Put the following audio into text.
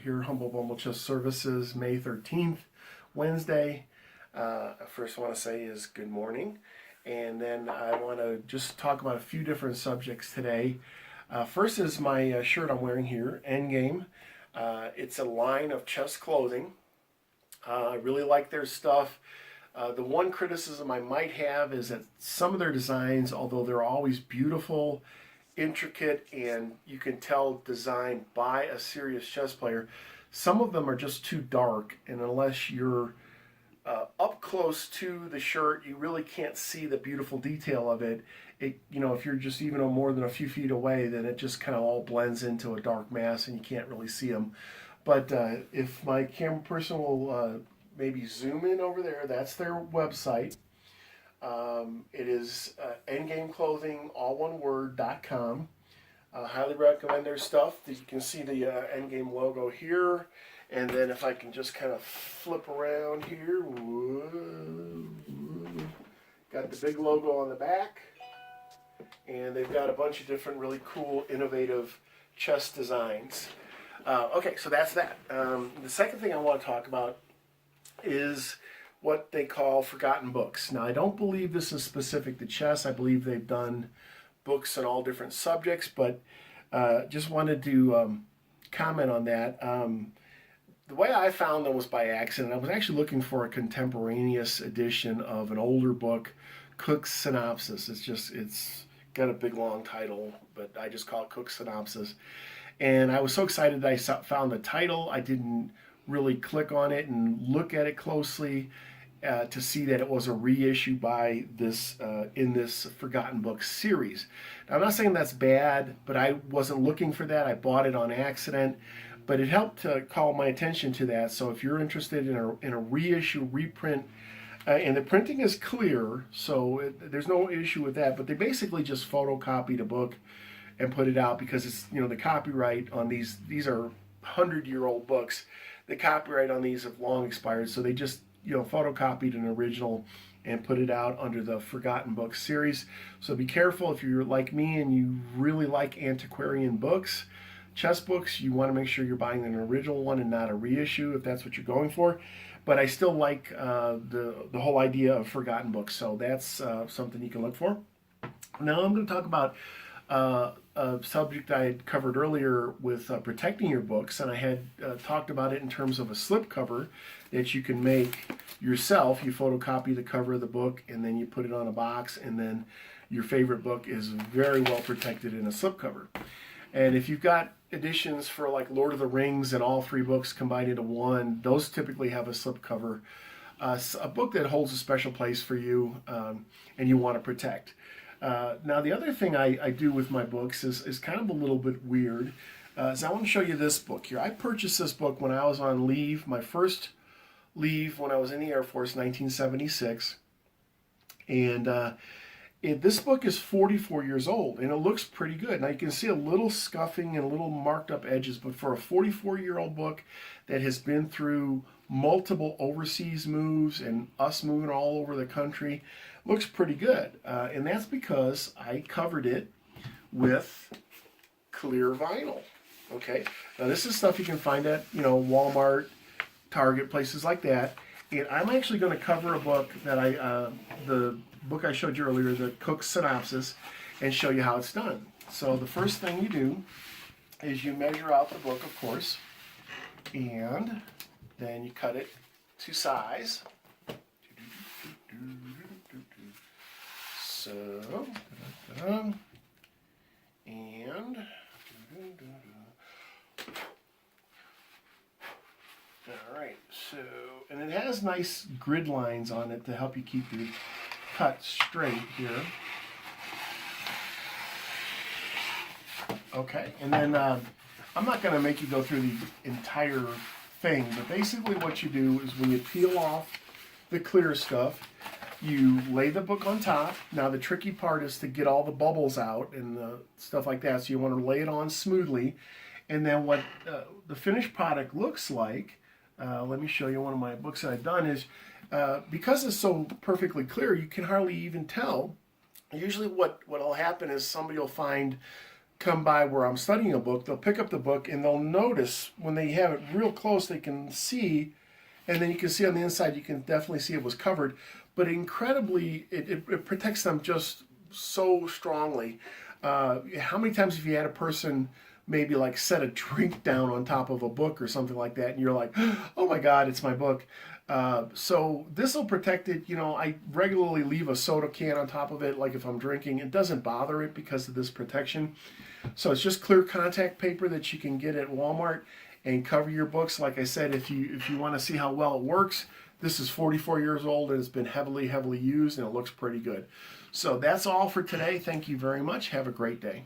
here, HumbleBumble Chess Services, May 13th, Wednesday. First I want to say is good morning. And then I want to just talk about a few different subjects today. First is my shirt I'm wearing here, Endgame. It's a line of chess clothing. I really like their stuff. The one criticism I might have is that some of their designs, although they're always beautiful, intricate, and you can tell designed by a serious chess player, some of them are just too dark, and unless you're up close to the shirt, you really can't see the beautiful detail of it. If you're just even more than a few feet away, then it just kind of all blends into a dark mass and you can't really see them. But if my camera person will maybe zoom in over there, that's their website. It is InGame Clothing, all one word.com. Highly recommend their stuff. You can see the Endgame logo here. And then if I can just kind of flip around here, whoa, got the big logo on the back. And they've got a bunch of different really cool, innovative chess designs. Okay, so that's that. The second thing I want to talk about is what they call forgotten books. Now, I don't believe this is specific to chess. I believe they've done books on all different subjects, but just wanted to comment on that. The way I found them was by accident. I was actually looking for a contemporaneous edition of an older book, Cook's Synopsis. It's got a big long title, but I just call it Cook's Synopsis. And I was so excited that I found the title. I didn't really click on it and look at it closely to see that it was a reissue by this in this Forgotten Books series. Now, I'm not saying that's bad, but I wasn't looking for that. I bought it on accident. But it helped to call my attention to that. So if you're interested in a reissue, reprint, and the printing is clear, so there's no issue with that. But they basically just photocopied a book and put it out because it's the copyright on these are 100-year-old books. The copyright on these have long expired, so they just photocopied an original and put it out under the Forgotten Books series. So be careful if you're like me and you really like antiquarian books. Chess books, you want to make sure you're buying an original one and not a reissue if that's what you're going for. But I still like the whole idea of forgotten books, so that's something you can look for. Now I'm going to talk about a subject I had covered earlier with protecting your books, and I had talked about it in terms of a slipcover that you can make yourself. You photocopy the cover of the book, and then you put it on a box, and then your favorite book is very well protected in a slipcover. And if you've got editions for like Lord of the Rings and all three books combined into one, those typically have a slipcover, a book that holds a special place for you and you want to protect. Now, the other thing I do with my books is kind of a little bit weird. So I want to show you this book here. I purchased this book when I was on leave, my first leave when I was in the Air Force, 1976. And this book is 44 years old, and it looks pretty good. Now, you can see a little scuffing and a little marked up edges, but for a 44-year-old book that has been through multiple overseas moves and us moving all over the country, looks pretty good. And that's because I covered it with clear vinyl. Okay, now this is stuff you can find at Walmart, Target, places like that. And I'm actually going to cover a book that the book I showed you earlier, the Cook's Synopsis, and show you how it's done. So the first thing you do is you measure out the book, of course, and then you cut it to size. So, and all right, so, and it has nice grid lines on it to help you keep your cut straight here. Okay, and then I'm not going to make you go through the entire thing, but basically what you do is when you peel off the clear stuff, you lay the book on top. Now the tricky part is to get all the bubbles out and stuff like that, so you want to lay it on smoothly. And then what the finished product looks like, let me show you one of my books that I've done, is because it's so perfectly clear, you can hardly even tell. Usually what will happen is somebody will find come by where I'm studying a book, they'll pick up the book and they'll notice when they have it real close, they can see, and then you can see on the inside, you can definitely see it was covered. But incredibly, it protects them just so strongly. How many times have you had a person maybe like set a drink down on top of a book or something like that, and you're like, oh my God, it's my book. So this will protect it. You know, I regularly leave a soda can on top of it, like if I'm drinking. It doesn't bother it because of this protection. So it's just clear contact paper that you can get at Walmart and cover your books. Like I said, if you want to see how well it works, this is 44 years old and it's been heavily used, and it looks pretty good. So that's all for today. Thank you very much. Have a great day.